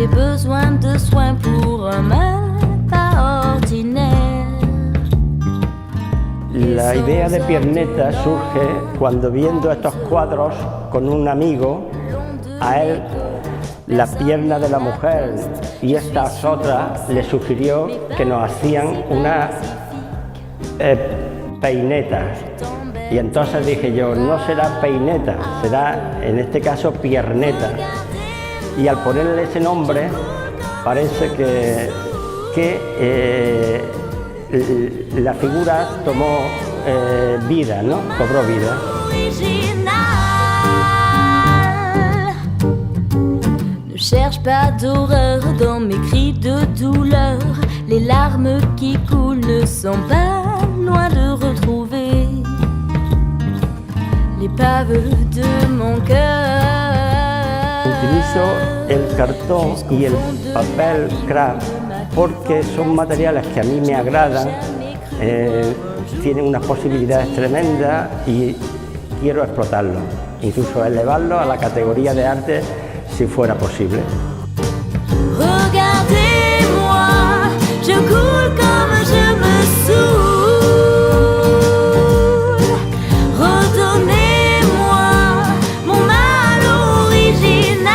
J'ai besoin de soins pour un mal pas ordinaire. La idea de Pierneta surge cuando, viendo estos cuadros con un amigo, a él la pierna de la mujer y estas otras le sugirió que nos hacían una peineta. Y entonces dije yo, no será peineta, será en este caso pierneta. Y al ponerle ese nombre parece que la figura tomó vida, ¿no? Cobró vida. Ne cherche pas d'horreur dans mes cris de douleur. Les larmes qui coulent ne sont pas loin de retrouver l'épave de mon cœur. Utilizo el cartón y el papel craft porque son materiales que a mí me agradan, tienen unas posibilidades tremendas y quiero explotarlos, incluso elevarlos a la categoría de arte si fuera posible. Regardez-moi, je coule comme je me saoule. Redonnez-moi mon mal original.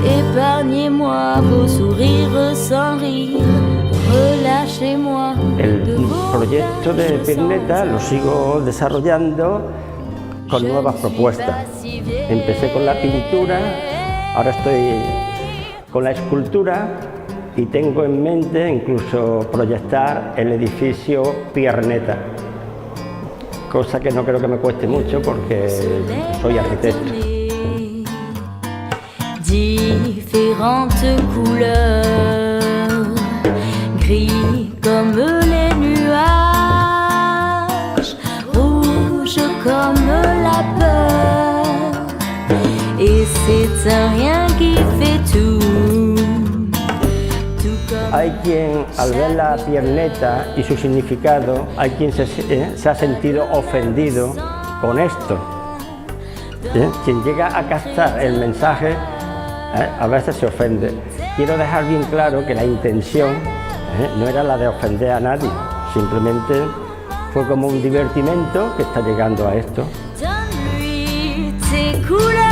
Épargnez-moi vos sourires sans rire. Relâchez-moi. El proyecto de Pierneta lo sigo desarrollando con nuevas propuestas. Empecé con la pintura, ahora estoy con la escultura y tengo en mente incluso proyectar el edificio Pierneta, cosa que no creo que me cueste mucho porque soy arquitecto. Différentes couleurs, gris comme les nuages, rouge comme la peur, et c'est un rien qui fait tout. Hay quien, al ver la Pierneta y su significado, hay quien se ha sentido ofendido con esto. Quien llega a captar el mensaje, a veces se ofende. Quiero dejar bien claro que la intención no era la de ofender a nadie, simplemente fue como un divertimento que está llegando a esto. Donne-lui tes couleurs.